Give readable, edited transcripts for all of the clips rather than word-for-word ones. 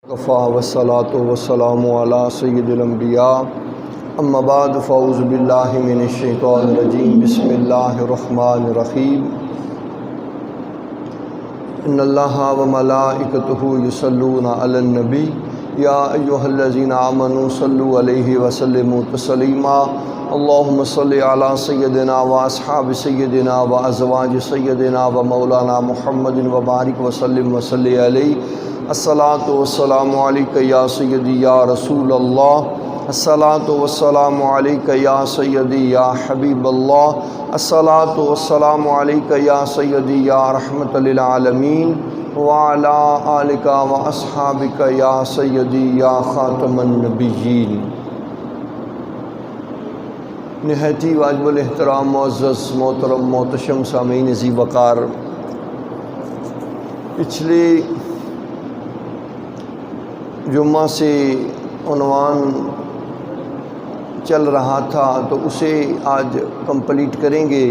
وقفا والصلاة والسلام علی سید الانبیاء اما بعد فاعوذ باللہ من الشیطان الرجیم بسم اللہ الرحمن الرحیم ان اللہ وملائکتہ یصلون علی النبی یا ایہا الذین آمنوا صلوا علیہ وسلموا تسلیما اللہم صلی علی سیدنا و اصحاب سیدنا و ازواج سیدنا و مولانا محمد وبارک وسلم وصلی علیہ الصلاۃ والسلام علیک یا سیدی یا رسول اللہ الصلاۃ والسلام علیک یا سیدی یا حبیب اللہ الصلاۃ والسلام علیک یا سیدی یا رحمت للعالمین وعلی آلک و اصحابک یا سیدی یا خاتم النبیین۔ نہایتی واجب الاحترام معزز محترم محتشم سامعین ذی وقار، پچھلے جمعہ سے عنوان چل رہا تھا تو اسے آج کمپلیٹ کریں گے۔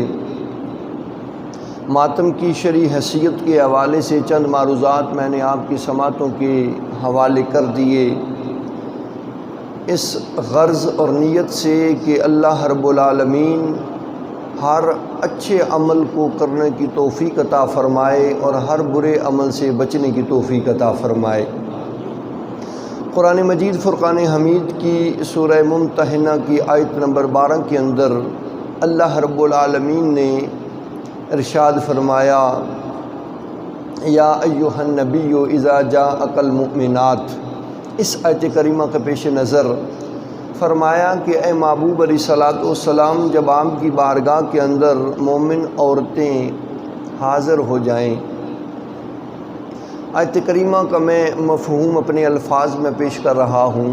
ماتم کی شرعی حیثیت کے حوالے سے چند معروضات میں نے آپ کی سماعتوں کے حوالے کر دیے، اس غرض اور نیت سے کہ اللہ رب العالمین ہر اچھے عمل کو کرنے کی توفیق عطا فرمائے اور ہر برے عمل سے بچنے کی توفیق عطا فرمائے۔ قرآن مجید فرقان حمید کی سورہ ممتحنہ کی آیت نمبر 12 کے اندر اللہ رب العالمین نے ارشاد فرمایا، یا ایہا النبی اذا جاءک المؤمنات۔ اس آیت کریمہ کے پیش نظر فرمایا کہ اے محبوب علیہ الصلوۃ والسلام، جب آپ کی بارگاہ کے اندر مومن عورتیں حاضر ہو جائیں۔ آیت کریمہ کا میں مفہوم اپنے الفاظ میں پیش کر رہا ہوں۔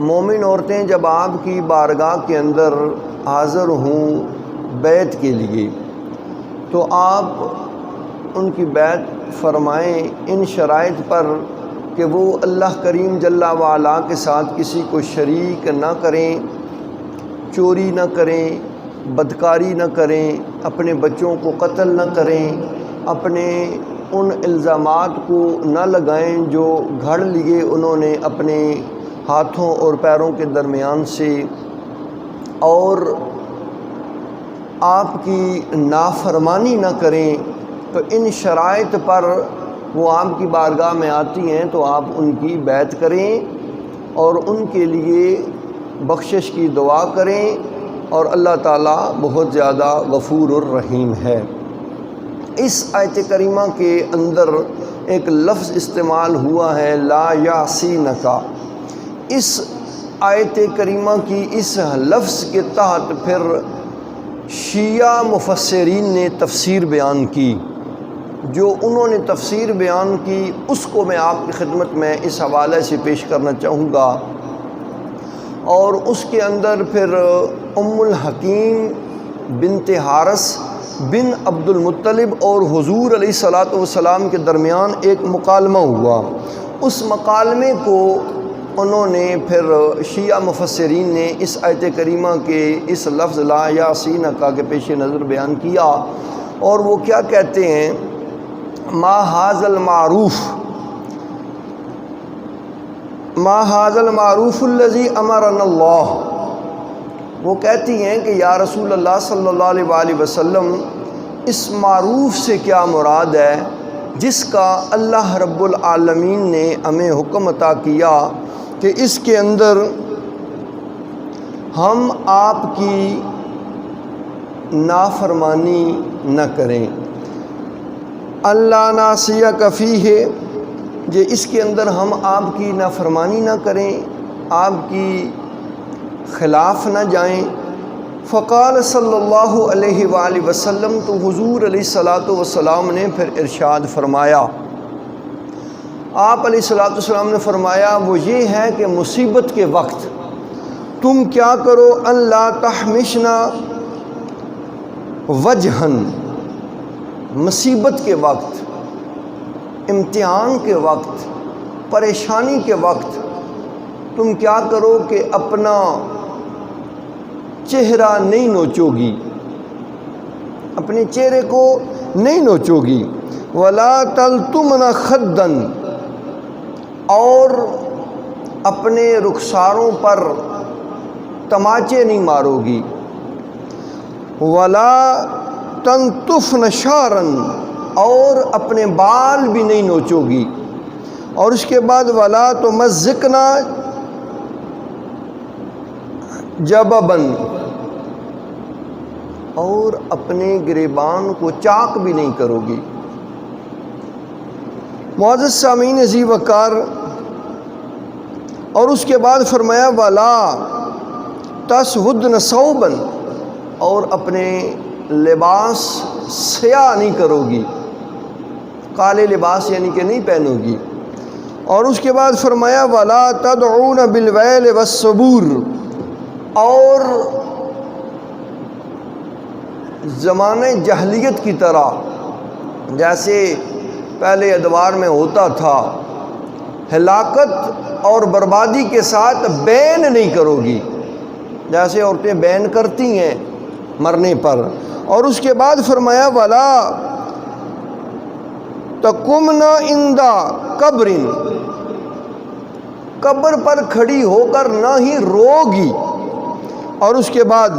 مومن عورتیں جب آپ کی بارگاہ کے اندر حاضر ہوں بیعت کے لیے، تو آپ ان کی بیعت فرمائیں ان شرائط پر کہ وہ اللہ کریم جل وعلا کے ساتھ کسی کو شریک نہ کریں، چوری نہ کریں، بدکاری نہ کریں، اپنے بچوں کو قتل نہ کریں، اپنے ان الزامات کو نہ لگائیں جو گھڑ لیے انہوں نے اپنے ہاتھوں اور پیروں کے درمیان سے، اور آپ کی نافرمانی نہ کریں۔ تو ان شرائط پر وہ آپ کی بارگاہ میں آتی ہیں تو آپ ان کی بیعت کریں اور ان کے لیے بخشش کی دعا کریں، اور اللہ تعالیٰ بہت زیادہ غفور الرحیم ہے۔ اس آیت کریمہ کے اندر ایک لفظ استعمال ہوا ہے لا یعصینک۔ اس آیت کریمہ کی اس لفظ کے تحت پھر شیعہ مفسرین نے تفسیر بیان کی۔ جو انہوں نے تفسیر بیان کی اس کو میں آپ کی خدمت میں اس حوالے سے پیش کرنا چاہوں گا، اور اس کے اندر پھر ام الحکیم بنت حارث بن عبد المطلب اور حضور علیہ الصلوۃ والسلام کے درمیان ایک مکالمہ ہوا۔ اس مکالمے کو انہوں نے پھر شیعہ مفسرین نے اس آیت کریمہ کے اس لفظ لا یعصینک کے پیش نظر بیان کیا، اور وہ کیا کہتے ہیں، ما ھذا المعروف الذی امرنا اللہ۔ وہ کہتی ہیں کہ یا رسول اللہ صلی اللہ علیہ وآلہ وسلم، اس معروف سے کیا مراد ہے جس کا اللہ رب العالمین نے ہمیں حکم عطا کیا کہ اس کے اندر ہم آپ کی نافرمانی نہ کریں۔ اللہ نعصیک فیہ، کہ اس کے اندر ہم آپ کی نافرمانی نہ کریں، آپ کی خلاف نہ جائیں۔ فقال صلی اللہ علیہ وآلہ وسلم، تو حضور علیہ الصلوۃ والسلام نے پھر ارشاد فرمایا، آپ علیہ الصلوۃ والسلام نے فرمایا وہ یہ ہے کہ مصیبت کے وقت تم کیا کرو، اللہ تحمشنا وجہن، مصیبت کے وقت، امتحان کے وقت، پریشانی کے وقت تم کیا کرو کہ اپنا چہرہ نہیں نوچو گی، اپنے چہرے کو نہیں نوچو گی۔ ولا تلتمن خدن، اور اپنے رخساروں پر تماچے نہیں مارو گی، ولا تنتفن شعرا، اور اپنے بال بھی نہیں نوچو گی، اور اس کے بعد ولا تمزقنا جببا، اور اپنے گریبان کو چاک بھی نہیں کرو گی۔ معزز سامعین عزیز وقار، اور اس کے بعد فرمایا ولا تسودن ثوبا، اور اپنے لباس سیاہ نہیں کرو گی، کالے لباس یعنی کہ نہیں پہنو گی۔ اور اس کے بعد فرمایا ولا تدعون بالویل والثبور، اور زمانہ جاہلیت کی طرح جیسے پہلے ادوار میں ہوتا تھا، ہلاکت اور بربادی کے ساتھ بین نہیں کرو گی، جیسے عورتیں بین کرتی ہیں مرنے پر۔ اور اس کے بعد فرمایا ولا تقمن عند قبر، قبر پر کھڑی ہو کر نہ ہی روگی۔ اور اس کے بعد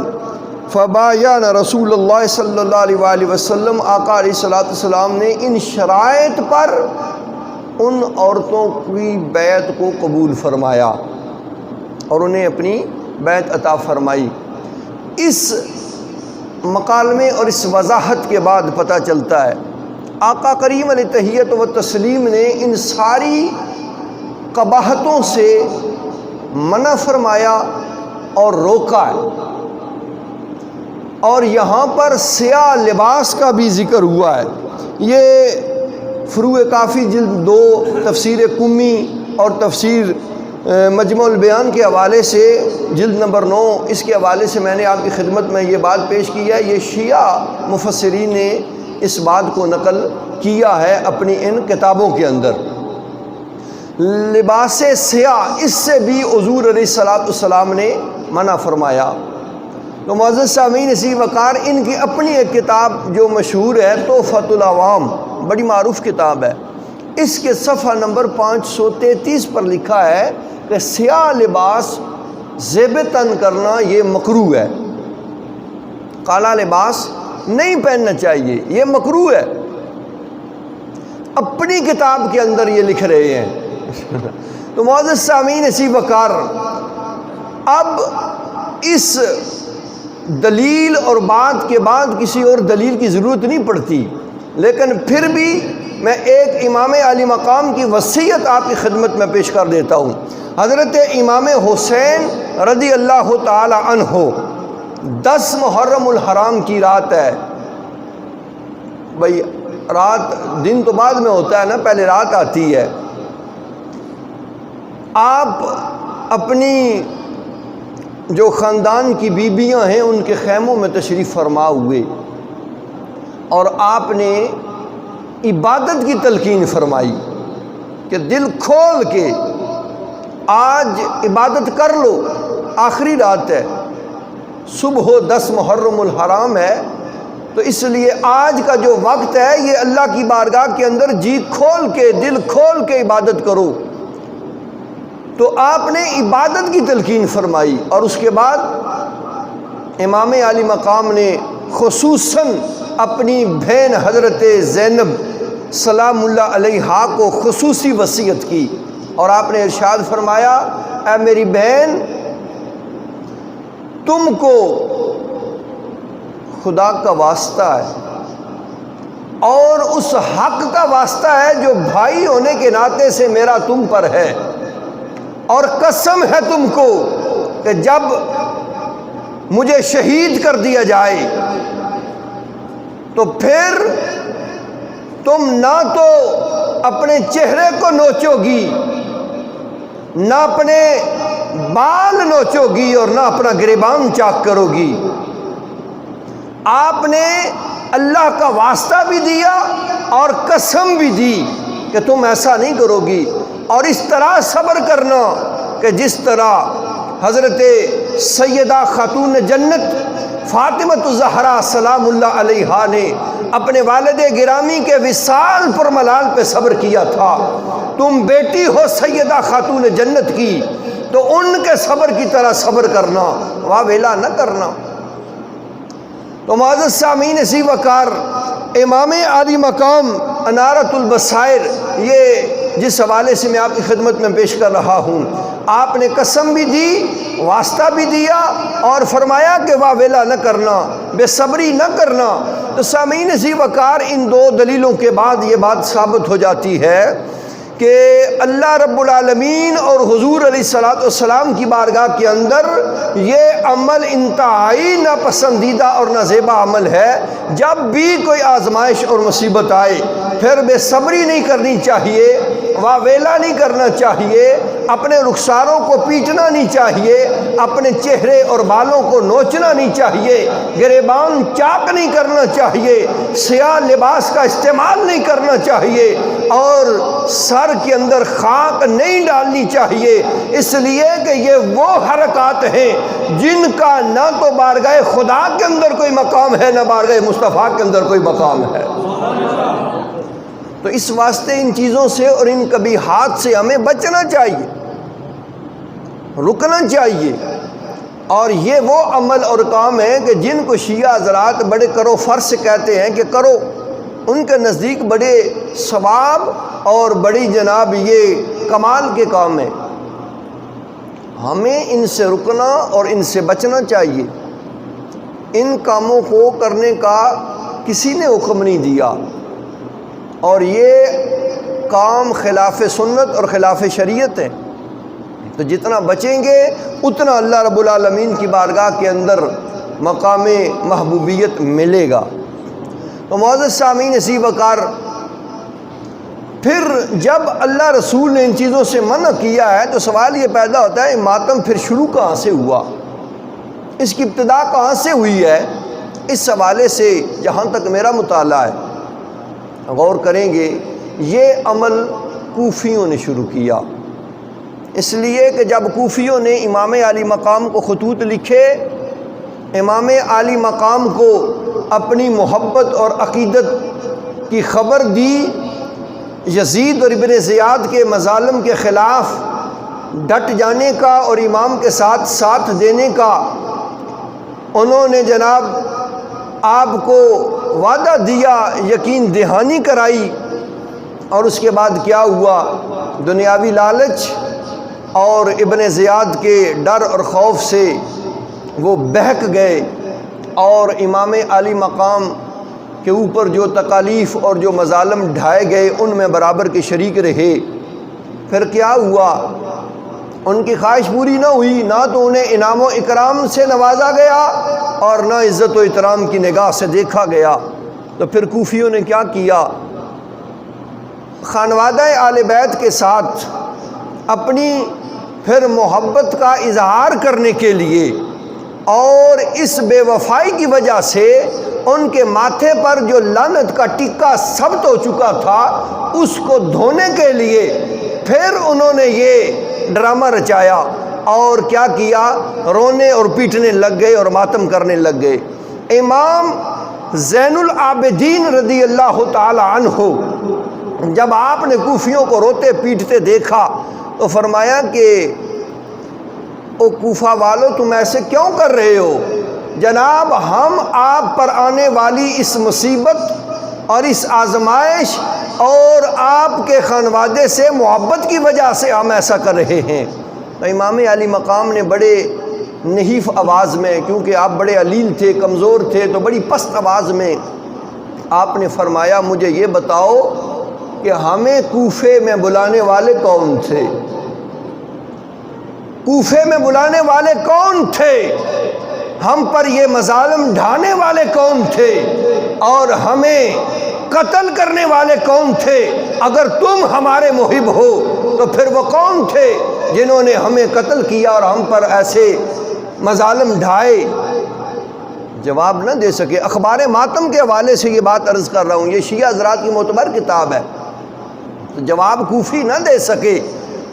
فباین رسول اللہ صلی اللہ علیہ وآلہ وسلم، آقا علیہ الصلوۃ والسلام نے ان شرائط پر ان عورتوں کی بیعت کو قبول فرمایا اور انہیں اپنی بیعت عطا فرمائی۔ اس مکالمے اور اس وضاحت کے بعد پتہ چلتا ہے آقا کریم علیہ تحیت و تسلیم نے ان ساری قباحتوں سے منع فرمایا اور روکا ہے۔ اور یہاں پر سیاہ لباس کا بھی ذکر ہوا ہے۔ یہ فروع کافی جلد 2 تفسیر کمی اور تفسیر مجموع البیان کے حوالے سے جلد نمبر 9 اس کے حوالے سے میں نے آپ کی خدمت میں یہ بات پیش کی ہے۔ یہ شیعہ مفسرین نے اس بات کو نقل کیا ہے اپنی ان کتابوں کے اندر۔ لباس سیاہ، اس سے بھی حضور علیہ الصلوۃ والسلام نے منع فرمایا۔ تو معزز سامعین اسی وقار، ان کی اپنی ایک کتاب جو مشہور ہے تحفۃ العوام، بڑی معروف کتاب ہے، اس کے صفحہ نمبر 533 پر لکھا ہے کہ سیاہ لباس زیب تن کرنا یہ مکروہ ہے، کالا لباس نہیں پہننا چاہیے، یہ مکروہ ہے۔ اپنی کتاب کے اندر یہ لکھ رہے ہیں۔ تو معزز سامعین اسی وقار، اب اس دلیل اور بات کے بعد کسی اور دلیل کی ضرورت نہیں پڑتی، لیکن پھر بھی میں ایک امام عالی مقام کی وصیت آپ کی خدمت میں پیش کر دیتا ہوں۔ حضرت امام حسین رضی اللہ تعالی عنہ، 10 محرم الحرام کی رات ہے۔ بھئی رات، دن تو بعد میں ہوتا ہے نا، پہلے رات آتی ہے۔ آپ اپنی جو خاندان کی بیویاں ہیں ان کے خیموں میں تشریف فرما ہوئے اور آپ نے عبادت کی تلقین فرمائی کہ دل کھول کے آج عبادت کر لو، آخری رات ہے، صبح 10 محرم الحرام ہے، تو اس لیے آج کا جو وقت ہے یہ اللہ کی بارگاہ کے اندر جی کھول کے، دل کھول کے عبادت کرو۔ تو آپ نے عبادت کی تلقین فرمائی، اور اس کے بعد امام عالی مقام نے خصوصاً اپنی بہن حضرت زینب سلام اللہ علیہا کو خصوصی وصیت کی، اور آپ نے ارشاد فرمایا، اے میری بہن، تم کو خدا کا واسطہ ہے اور اس حق کا واسطہ ہے جو بھائی ہونے کے ناطے سے میرا تم پر ہے، اور قسم ہے تم کو کہ جب مجھے شہید کر دیا جائے تو پھر تم نہ تو اپنے چہرے کو نوچو گی، نہ اپنے بال نوچو گی، اور نہ اپنا گریبان چاک کرو گی۔ آپ نے اللہ کا واسطہ بھی دیا اور قسم بھی دی کہ تم ایسا نہیں کرو گی، اور اس طرح صبر کرنا کہ جس طرح حضرت سیدہ خاتون جنت فاطمہ الزہرا سلام اللہ علیہا نے اپنے والد گرامی کے وصال پر ملال پہ صبر کیا تھا، تم بیٹی ہو سیدہ خاتون جنت کی تو ان کے صبر کی طرح صبر کرنا، واویلا نہ کرنا۔ تو معزز سامعین اسی وقار امام عالی مقام انارۃ البصائر، یہ جس حوالے سے میں آپ کی خدمت میں پیش کر رہا ہوں، آپ نے قسم بھی دی، واسطہ بھی دیا اور فرمایا کہ واویلا نہ کرنا، بے صبری نہ کرنا۔ تو سامعین اسی وقار ان دو دلیلوں کے بعد یہ بات ثابت ہو جاتی ہے کہ اللہ رب العالمین اور حضور علیہ الصلوۃ والسلام کی بارگاہ کے اندر یہ عمل انتہائی ناپسندیدہ اور نازیبا عمل ہے۔ جب بھی کوئی آزمائش اور مصیبت آئے پھر بے صبری نہیں کرنی چاہیے، واویلا نہیں کرنا چاہیے، اپنے رخساروں کو پیٹنا نہیں چاہیے، اپنے چہرے اور بالوں کو نوچنا نہیں چاہیے، گریبان چاک نہیں کرنا چاہیے، سیاہ لباس کا استعمال نہیں کرنا چاہیے اور سر کے اندر خاک نہیں ڈالنی چاہیے، اس لیے کہ یہ وہ حرکات ہیں جن کا نہ تو بارگاہ خدا کے اندر کوئی مقام ہے، نہ بارگاہ مصطفیٰ کے اندر کوئی مقام ہے۔ تو اس واسطے ان چیزوں سے اور ان قبیحات سے ہمیں بچنا چاہیے، رکنا چاہیے۔ اور یہ وہ عمل اور کام ہے کہ جن کو شیعہ حضرات بڑے کرو فرض کہتے ہیں کہ کرو، ان کے نزدیک بڑے ثواب اور بڑی جناب یہ کمال کے کام ہیں۔ ہمیں ان سے رکنا اور ان سے بچنا چاہیے۔ ان کاموں کو کرنے کا کسی نے حکم نہیں دیا، اور یہ کام خلاف سنت اور خلاف شریعت ہے۔ تو جتنا بچیں گے اتنا اللہ رب العالمین کی بارگاہ کے اندر مقام محبوبیت ملے گا۔ تو معزز سامعین اسی وقار پھر جب اللہ رسول نے ان چیزوں سے منع کیا ہے تو سوال یہ پیدا ہوتا ہے ماتم پھر شروع کہاں سے ہوا، اس کی ابتدا کہاں سے ہوئی ہے؟ اس حوالے سے جہاں تک میرا مطالعہ ہے، غور کریں گے، یہ عمل کوفیوں نے شروع کیا، اس لیے کہ جب کوفیوں نے امام عالی مقام کو خطوط لکھے، امام عالی مقام کو اپنی محبت اور عقیدت کی خبر دی، یزید اور ابن زیاد کے مظالم کے خلاف ڈٹ جانے کا اور امام کے ساتھ ساتھ دینے کا انہوں نے جناب آپ کو وعدہ دیا، یقین دہانی کرائی، اور اس کے بعد کیا ہوا؟ دنیاوی لالچ اور ابن زیاد کے ڈر اور خوف سے وہ بہک گئے اور امام عالی مقام کے اوپر جو تکالیف اور جو مظالم ڈھائے گئے ان میں برابر کے شریک رہے۔ پھر کیا ہوا؟ ان کی خواہش پوری نہ ہوئی، نہ تو انہیں انعام و اکرام سے نوازا گیا اور نہ عزت و احترام کی نگاہ سے دیکھا گیا۔ تو پھر کوفیوں نے کیا کیا؟ خانوادہ آل بیت کے ساتھ اپنی پھر محبت کا اظہار کرنے کے لیے اور اس بے وفائی کی وجہ سے ان کے ماتھے پر جو لعنت کا ٹکا ثبت ہو چکا تھا اس کو دھونے کے لیے پھر انہوں نے یہ ڈرامہ رچایا اور کیا کیا؟ رونے اور پیٹنے لگ گئے اور ماتم کرنے لگ گئے۔ امام زین العابدین رضی اللہ تعالی عنہ جب آپ نے کوفیوں کو روتے پیٹتے دیکھا تو فرمایا کہ او کوفہ والو تم ایسے کیوں کر رہے ہو؟ جناب ہم آپ پر آنے والی اس مصیبت اور اس آزمائش اور آپ کے خانوادے سے محبت کی وجہ سے ہم ایسا کر رہے ہیں۔ تو امام علی مقام نے بڑے نحیف آواز میں، کیونکہ آپ بڑے علیل تھے، کمزور تھے، تو بڑی پست آواز میں آپ نے فرمایا مجھے یہ بتاؤ کہ ہمیں کوفے میں بلانے والے کون تھے؟ کوفے میں بلانے والے کون تھے؟ ہم پر یہ مظالم ڈھانے والے کون تھے؟ اور ہمیں قتل کرنے والے کون تھے؟ اگر تم ہمارے محب ہو تو پھر وہ کون تھے جنہوں نے ہمیں قتل کیا اور ہم پر ایسے مظالم ڈھائے؟ جواب نہ دے سکے۔ اخبار ماتم کے حوالے سے یہ بات عرض کر رہا ہوں، یہ شیعہ حضرات کی معتبر کتاب ہے، تو جواب کوفی نہ دے سکے۔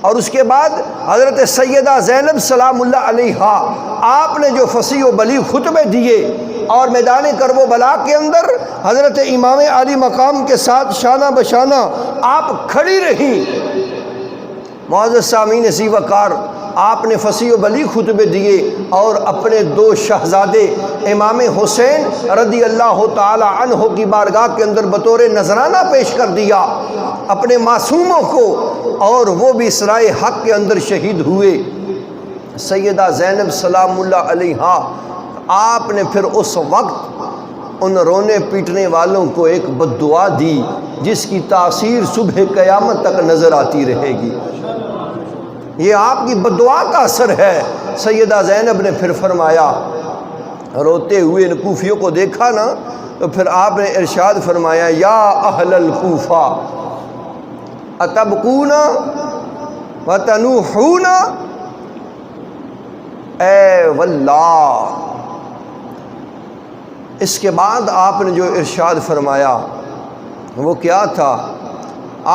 اور اس کے بعد حضرت سیدہ زینب سلام اللہ علیہا آپ نے جو فصیح و بلیغ خطبے دیے اور میدان کرب و بلا کے اندر حضرت امام علی مقام کے ساتھ شانہ بشانہ آپ کھڑی رہیں معزز سامعین ذی وقار، آپ نے فصیح و بلیغ خطبے دیے اور اپنے 2 شہزادے امام حسین رضی اللہ تعالی عنہ کی بارگاہ کے اندر بطور نذرانہ پیش کر دیا اپنے معصوموں کو، اور وہ بھی اسرائے حق کے اندر شہید ہوئے۔ سیدہ زینب سلام اللہ علیہا، آپ نے پھر اس وقت ان رونے پیٹنے والوں کو ایک بد دعا دی جس کی تاثیر صبح قیامت تک نظر آتی رہے گی۔ یہ آپ کی بد دعا کا اثر ہے۔ سیدہ زینب نے پھر فرمایا، روتے ہوئے ان کوفیوں کو دیکھا نا، تو پھر آپ نے ارشاد فرمایا، یا اہل الکوفہ اتبکون وتنوحون، اے واللہ۔ اس کے بعد آپ نے جو ارشاد فرمایا وہ کیا تھا؟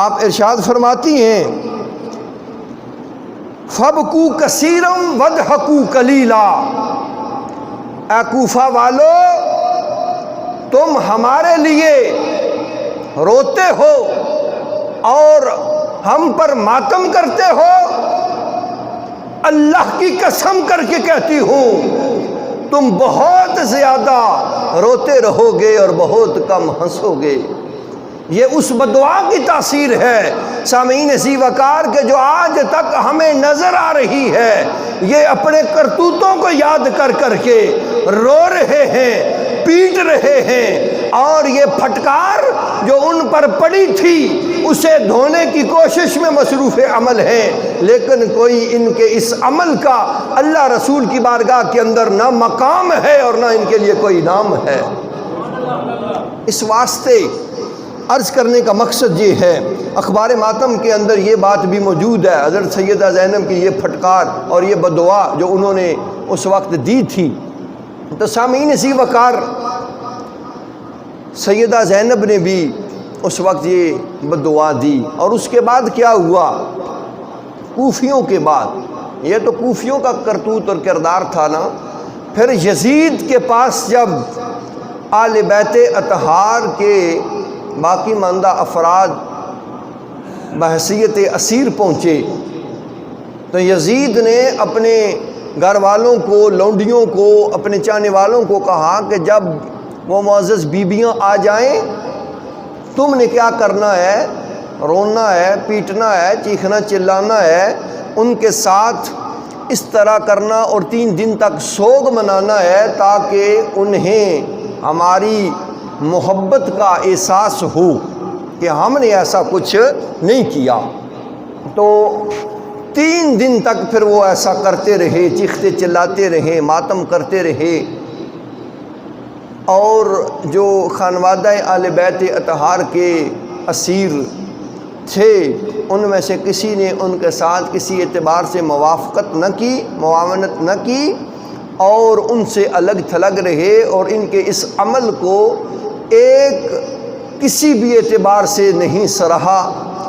آپ ارشاد فرماتی ہیں، فَبْكُوا كَثِيرًا وَاضْحَكُوا قَلِيلًا، اے کوفہ والو، تم ہمارے لیے روتے ہو اور ہم پر ماتم کرتے ہو، اللہ کی قسم کر کے کہتی ہوں تم بہت زیادہ روتے رہو گے اور بہت کم ہنسو گے۔ یہ اس بدعا کی تاثیر ہے سامعین ذی وقار کے جو آج تک ہمیں نظر آ رہی ہے۔ یہ اپنے کرتوتوں کو یاد کر کر کے رو رہے ہیں، پیٹ رہے ہیں، اور یہ پھٹکار جو ان پر پڑی تھی اسے دھونے کی کوشش میں مصروف عمل ہیں، لیکن کوئی ان کے اس عمل کا اللہ رسول کی بارگاہ کے اندر نہ مقام ہے اور نہ ان کے لیے کوئی نام ہے۔ اس واسطے عرض کرنے کا مقصد یہ ہے، اخبار ماتم کے اندر یہ بات بھی موجود ہے، حضرت سیدہ زینب کی یہ پھٹکار اور یہ بدعا جو انہوں نے اس وقت دی تھی۔ تو سامعین ذی وقار، سیدہ زینب نے بھی اس وقت یہ بدعا دی، اور اس کے بعد کیا ہوا؟ کوفیوں کے بعد، یہ تو کوفیوں کا کرتوت اور کردار تھا نا، پھر یزید کے پاس جب آل بیت اطہار کے باقی ماندہ افراد بحیثیت اسیر پہنچے، تو یزید نے اپنے گھر والوں کو، لونڈیوں کو، اپنے چاہنے والوں کو کہا کہ جب وہ معزز بیبیاں آ جائیں تم نے کیا کرنا ہے؟ رونا ہے، پیٹنا ہے، چیخنا چلانا ہے، ان کے ساتھ اس طرح کرنا اور 3 دن تک سوگ منانا ہے تاکہ انہیں ہماری محبت کا احساس ہو کہ ہم نے ایسا کچھ نہیں کیا۔ تو 3 دن تک پھر وہ ایسا کرتے رہے، چیختے چلاتے رہے، ماتم کرتے رہے، اور جو خانوادہ آل بیت اطہار کے اسیر تھے ان میں سے کسی نے ان کے ساتھ کسی اعتبار سے موافقت نہ کی، معاونت نہ کی، اور ان سے الگ تھلگ رہے، اور ان کے اس عمل کو ایک کسی بھی اعتبار سے نہیں سراہا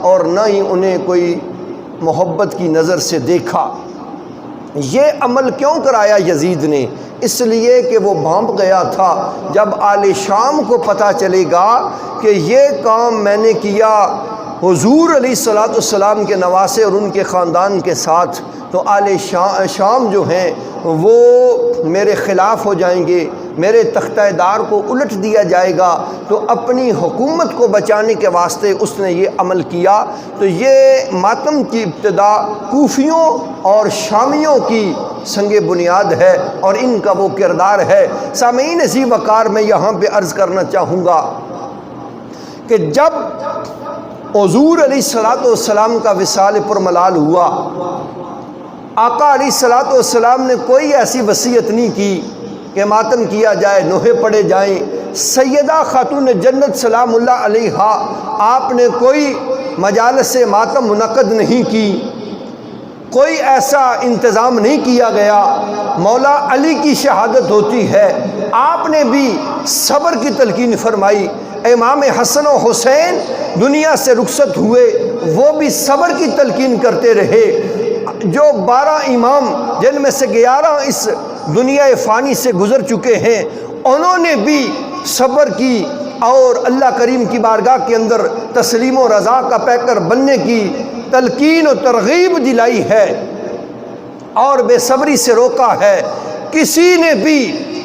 اور نہ ہی انہیں کوئی محبت کی نظر سے دیکھا۔ یہ عمل کیوں کرایا یزید نے؟ اس لیے کہ وہ بھانپ گیا تھا جب آل شام کو پتہ چلے گا کہ یہ کام میں نے کیا حضور علیہ الصلوۃ والسلام کے نواسے اور ان کے خاندان کے ساتھ، تو آل شام جو ہیں وہ میرے خلاف ہو جائیں گے، میرے تختہ دار کو الٹ دیا جائے گا، تو اپنی حکومت کو بچانے کے واسطے اس نے یہ عمل کیا۔ تو یہ ماتم کی ابتدا کوفیوں اور شامیوں کی سنگ بنیاد ہے اور ان کا وہ کردار ہے۔ سامعین ذی وقار، میں یہاں پہ عرض کرنا چاہوں گا کہ جب حضور علیہ الصلوۃ والسلام کا وصال پرملال ہوا، آقا علیہ الصلوۃ والسلام نے کوئی ایسی وصیت نہیں کی کہ ماتم کیا جائے، نوحے پڑے جائیں۔ سیدہ خاتون جنت سلام اللہ علیہا، آپ نے کوئی مجالس ماتم منعقد نہیں کی، کوئی ایسا انتظام نہیں کیا گیا۔ مولا علی کی شہادت ہوتی ہے، آپ نے بھی صبر کی تلقین فرمائی۔ امام حسن و حسین دنیا سے رخصت ہوئے، وہ بھی صبر کی تلقین کرتے رہے۔ جو 12 امام جن میں سے 11 اس دنیا فانی سے گزر چکے ہیں، انہوں نے بھی صبر کی اور اللہ کریم کی بارگاہ کے اندر تسلیم و رضا کا پیکر بننے کی تلقین و ترغیب دلائی ہے اور بے صبری سے روکا ہے۔ کسی نے بھی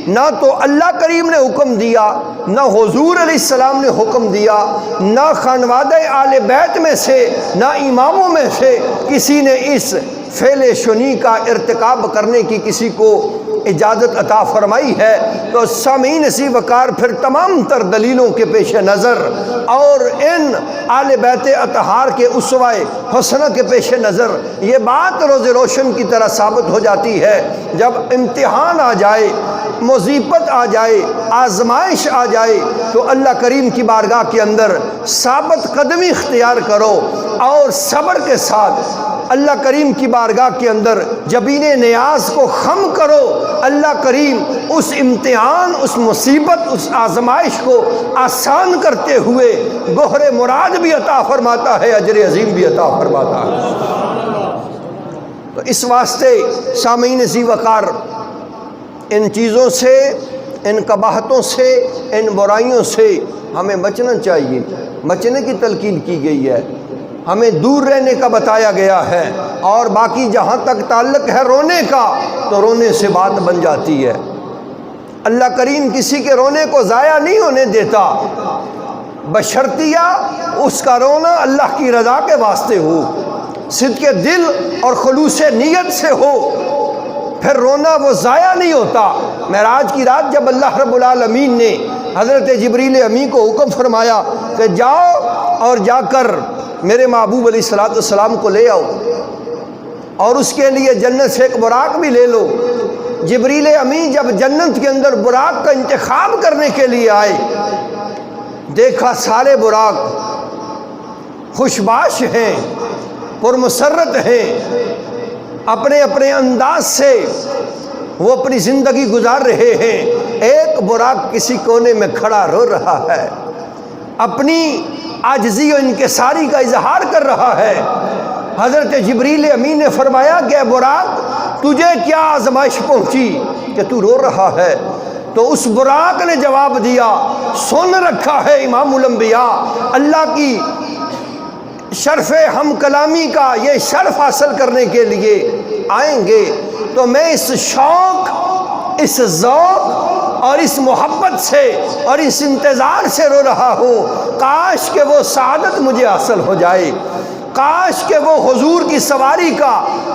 نہ تو اللہ کریم نے حکم دیا، نہ حضور علیہ السلام نے حکم دیا، نہ خانوادہ آل بیت میں سے، نہ اماموں میں سے کسی نے اس فعل شنیع کا ارتکاب کرنے کی کسی کو اجازت عطا فرمائی ہے۔ تو سامعین سی وقار پھر تمام تر دلیلوں کے پیش نظر اور ان آل بیت اطہار کے اسوہ حسنہ کے پیش نظر یہ بات روز روشن کی طرح ثابت ہو جاتی ہے، جب امتحان آ جائے، مصیبت آ جائے، آزمائش آ جائے، تو اللہ کریم کی بارگاہ کے اندر ثابت قدمی اختیار کرو اور صبر کے ساتھ اللہ کریم کی بارگاہ کے اندر جبین نیاز کو خم کرو۔ اللہ کریم اس امتحان، اس مصیبت، اس آزمائش کو آسان کرتے ہوئے گوہر مراد بھی عطا فرماتا ہے، اجر عظیم بھی عطا فرماتا ہے۔ تو اس واسطے سامعین ذی وقار ان چیزوں سے، ان قباحتوں سے، ان برائیوں سے ہمیں بچنا چاہیے۔ بچنے کی تلقین کی گئی ہے، ہمیں دور رہنے کا بتایا گیا ہے، اور باقی جہاں تک تعلق ہے رونے کا تو رونے سے بات بن جاتی ہے۔ اللہ کریم کسی کے رونے کو ضائع نہیں ہونے دیتا، بشرطیہ اس کا رونا اللہ کی رضا کے واسطے ہو، صدق دل اور خلوص نیت سے ہو، پھر رونا وہ ضائع نہیں ہوتا۔ معراج کی رات جب اللہ رب العالمین نے حضرت جبریل امی کو حکم فرمایا کہ جاؤ اور جا کر میرے محبوب علیہ السلام کو لے آؤ اور اس کے لیے جنت سے ایک براق بھی لے لو، جبریل امی جب جنت کے اندر براق کا انتخاب کرنے کے لیے آئے، دیکھا سارے براق خوشباش ہیں، پرمسرت ہیں، اپنے اپنے انداز سے وہ اپنی زندگی گزار رہے ہیں۔ ایک براق کسی کونے میں کھڑا رو رہا ہے، اپنی عاجزی و انکساری کا اظہار کر رہا ہے۔ حضرت جبریل امین نے فرمایا کہ اے براق تجھے کیا آزمائش پہنچی کہ تو رو رہا ہے؟ تو اس براق نے جواب دیا، سن رکھا ہے امام الانبیاء، اللہ کی شرف ہم کلامی کا یہ شرف حاصل کرنے کے لیے آئیں گے، تو میں اس شوق، اس ذوق اور اس محبت سے اور اس انتظار سے رو رہا ہوں، کاش کہ وہ سعادت مجھے حاصل ہو جائے، کاش کہ وہ حضور کی سواری کا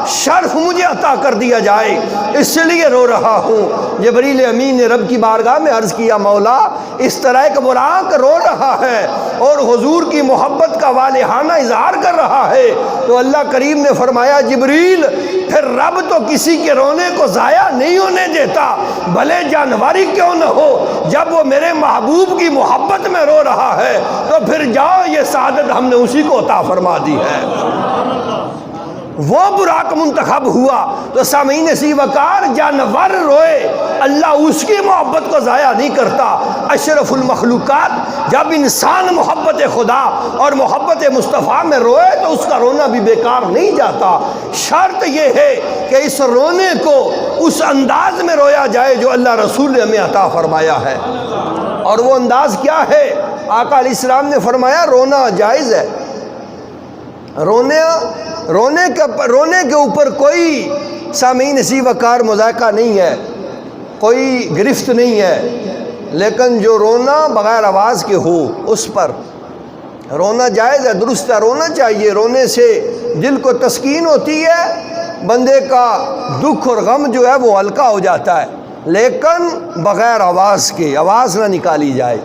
شرف مجھے عطا کر دیا جائے، اس لیے رو رہا ہوں۔ جبریل امین نے رب کی بارگاہ میں عرض کیا، مولا اس طرح ایک براق رو رہا ہے اور حضور کی محبت کا والہانہ اظہار کر رہا ہے، تو اللہ کریم نے فرمایا جبریل پھر رب تو کسی کے رونے کو ضائع نہیں ہونے دیتا، بھلے جانوری کیوں نہ ہو، جب وہ میرے محبوب کی محبت میں رو رہا ہے تو پھر جاؤ یہ سعادت ہم نے اسی کو عطا فرما دی ہے۔ وہ براق منتخب ہوا تو سامعین سی وقار جانور روئے، اللہ اس کی محبت کو ضائع نہیں کرتا۔ اشرف المخلوقات جب انسان محبت خدا اور محبت مصطفیٰ میں روئے تو اس کا رونا بھی بیکار نہیں جاتا۔ شرط یہ ہے کہ اس رونے کو اس انداز میں رویا جائے جو اللہ رسول نے ہمیں عطا فرمایا ہے، اور وہ انداز کیا ہے؟ آقا علیہ السلام نے فرمایا رونا جائز ہے، رونے کے اوپر کوئی سامعین سی وقار مذائقہ نہیں ہے، کوئی گرفت نہیں ہے، لیکن جو رونا بغیر آواز کے ہو اس پر رونا جائز ہے، درست ہے، رونا چاہیے۔ رونے سے دل کو تسکین ہوتی ہے، بندے کا دکھ اور غم جو ہے وہ ہلکا ہو جاتا ہے، لیکن بغیر آواز کے، آواز نہ نکالی جائے،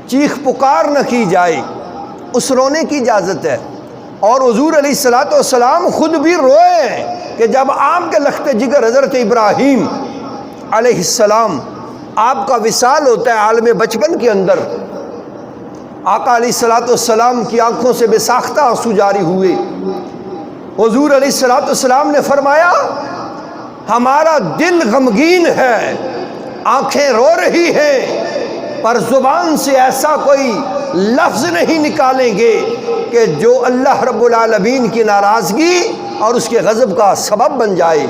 چیخ پکار نہ کی جائے، اس رونے کی اجازت ہے۔ اور حضور علیہ السلام خود بھی روئے ہیں کہ جب آپ کے لخت جگر حضرت ابراہیم علیہ السلام آپ کا وصال ہوتا ہے عالم بچپن کے اندر، آقا علیہ السلام کی آنکھوں سے بے ساختہ آنسو جاری ہوئے، حضور علیہ السلام نے فرمایا ہمارا دل غمگین ہے، آنکھیں رو رہی ہیں، پر زبان سے ایسا کوئی لفظ نہیں نکالیں گے کہ جو اللہ رب العالمین کی ناراضگی اور اس کے غضب کا سبب بن جائے۔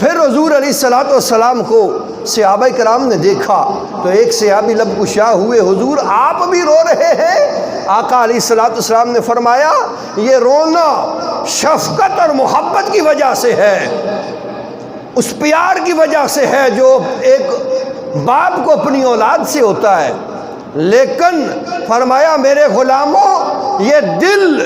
پھر حضور علیہ الصلوۃ والسلام کو صحابہ کرام نے دیکھا تو ایک صحابی لب گشا ہوئے، حضور آپ بھی رو رہے ہیں؟ آقا علیہ الصلوۃ والسلام نے فرمایا یہ رونا شفقت اور محبت کی وجہ سے ہے، اس پیار کی وجہ سے ہے جو ایک باپ کو اپنی اولاد سے ہوتا ہے۔ لیکن فرمایا میرے غلاموں یہ دل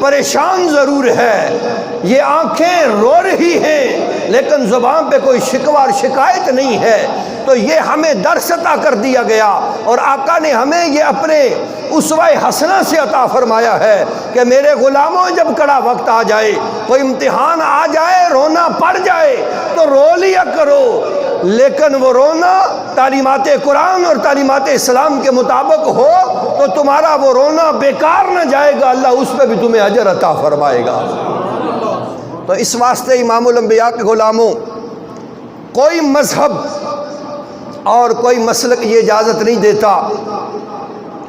پریشان ضرور ہے، یہ آنکھیں رو رہی ہیں لیکن زبان پہ کوئی شکوہ اور شکایت نہیں ہے، تو یہ ہمیں درس عطا کر دیا گیا اور آقا نے ہمیں یہ اپنے اسوہ حسنہ سے عطا فرمایا ہے کہ میرے غلاموں جب کڑا وقت آ جائے، کوئی امتحان آ جائے، رونا پڑ جائے تو رو لیا کرو، لیکن وہ رونا تعلیمات قرآن اور تعلیمات اسلام کے مطابق ہو تو تمہارا وہ رونا بیکار نہ جائے گا، اللہ اس پہ بھی تمہیں اجر عطا فرمائے گا۔ تو اس واسطے امام الانبیاء کے غلاموں، کوئی مذہب اور کوئی مسلک یہ اجازت نہیں دیتا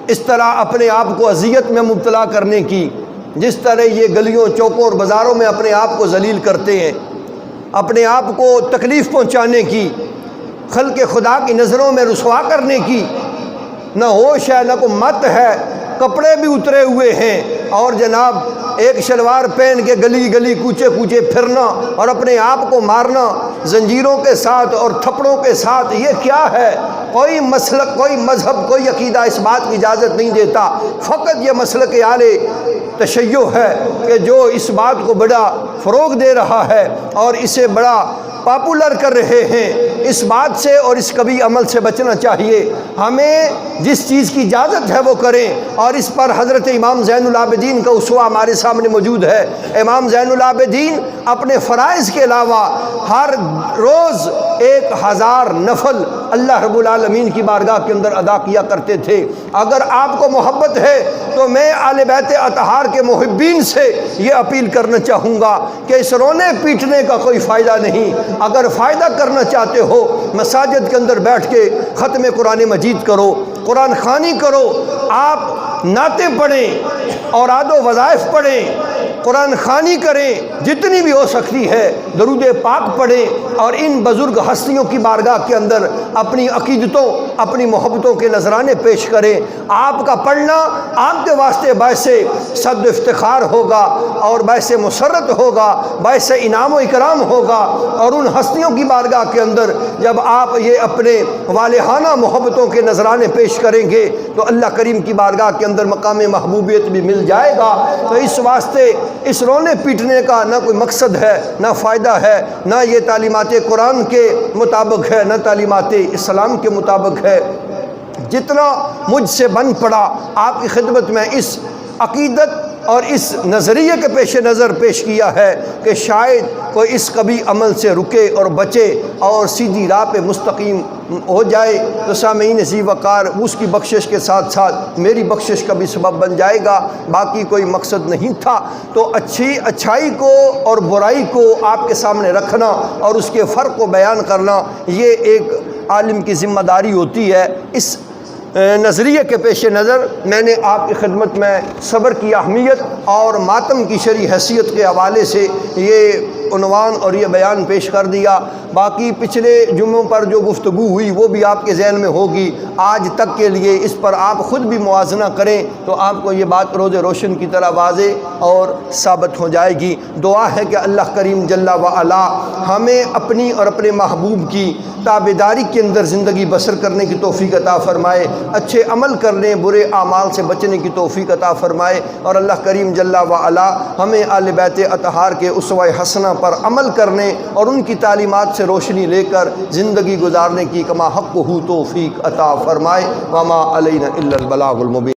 اس طرح اپنے آپ کو اذیت میں مبتلا کرنے کی، جس طرح یہ گلیوں چوکوں اور بازاروں میں اپنے آپ کو ذلیل کرتے ہیں، اپنے آپ کو تکلیف پہنچانے کی، خلق خدا کی نظروں میں رسوا کرنے کی نہ ہوش ہے، نہ کوئی مت ہے، کپڑے بھی اترے ہوئے ہیں اور جناب ایک شلوار پہن کے گلی گلی کوچے کوچے پھرنا اور اپنے آپ کو مارنا زنجیروں کے ساتھ اور تھپڑوں کے ساتھ، یہ کیا ہے؟ کوئی مسلک، کوئی مذہب، کوئی عقیدہ اس بات کی اجازت نہیں دیتا، فقط یہ مسلک اہل تشیع ہے کہ جو اس بات کو بڑا فروغ دے رہا ہے اور اسے بڑا پاپولر کر رہے ہیں۔ اس بات سے اور اس کبھی عمل سے بچنا چاہیے، ہمیں جس چیز کی اجازت ہے وہ کریں، اور اس پر حضرت امام زین العابدین کا اسوہ ہمارے سامنے موجود ہے۔ امام زین العابدین اپنے فرائض کے علاوہ ہر روز 1000 نفل اللہ رب العالمین کی بارگاہ کے اندر ادا کیا کرتے تھے۔ اگر آپ کو محبت ہے تو میں آل بیت اطہار کے محبین سے یہ اپیل کرنا چاہوں گا کہ اس رونے پیٹنے کا کوئی فائدہ نہیں، اگر فائدہ کرنا چاہتے ہو مساجد کے اندر بیٹھ کے ختم قرآن مجید کرو، قرآن خوانی کرو، آپ نعتیں پڑھیں اور و وظائف پڑھیں، قرآن خوانی کریں، جتنی بھی ہو سکتی ہے درود پاک پڑھیں اور ان بزرگ ہستیوں کی بارگاہ کے اندر اپنی عقیدتوں، اپنی محبتوں کے نذرانے پیش کریں۔ آپ کا پڑھنا آپ کے واسطے باعث صد افتخار ہوگا اور باعث مسرت ہوگا، باعث انعام و اکرام ہوگا، اور ان ہستیوں کی بارگاہ کے اندر جب آپ یہ اپنے والہانہ محبتوں کے نذرانے پیش کریں گے تو اللہ کریم کی بارگاہ کے اندر مقام محبوبیت بھی مل جائے گا۔ تو اس واسطے اس رونے پیٹنے کا نہ کوئی مقصد ہے، نہ فائدہ ہے، نہ یہ تعلیمات قرآن کے مطابق ہے، نہ تعلیمات اسلام کے مطابق ہے۔ جتنا مجھ سے بن پڑا آپ کی خدمت میں اس عقیدت اور اس نظریے کے پیش نظر پیش کیا ہے کہ شاید کوئی اس کبھی عمل سے رکے اور بچے اور سیدھی راہ پہ مستقیم ہو جائے تو سامعین ذی وقار اس کی بخشش کے ساتھ ساتھ میری بخشش کا بھی سبب بن جائے گا، باقی کوئی مقصد نہیں تھا۔ تو اچھائی کو اور برائی کو آپ کے سامنے رکھنا اور اس کے فرق کو بیان کرنا یہ ایک عالم کی ذمہ داری ہوتی ہے۔ اس نظریے کے پیش نظر میں نے آپ کی خدمت میں صبر کی اہمیت اور ماتم کی شرعی حیثیت کے حوالے سے یہ عنوان اور یہ بیان پیش کر دیا۔ باقی پچھلے جمعوں پر جو گفتگو ہوئی وہ بھی آپ کے ذہن میں ہوگی، آج تک کے لیے اس پر آپ خود بھی موازنہ کریں تو آپ کو یہ بات روز روشن کی طرح واضح اور ثابت ہو جائے گی۔ دعا ہے کہ اللہ کریم جل وعلا ہمیں اپنی اور اپنے محبوب کی تابعداری کے اندر زندگی بسر کرنے کی توفیق عطا فرمائے، اچھے عمل کرنے، برے اعمال سے بچنے کی توفیق عطا فرمائے، اور اللہ کریم جل وعلا ہمیں آل بیت اطہار کے اسوہ حسنہ پر عمل کرنے اور ان کی تعلیمات سے روشنی لے کر زندگی گزارنے کی کما حق ہو توفیق عطا فرمائے۔ وما علینا الا البلاغ المبین۔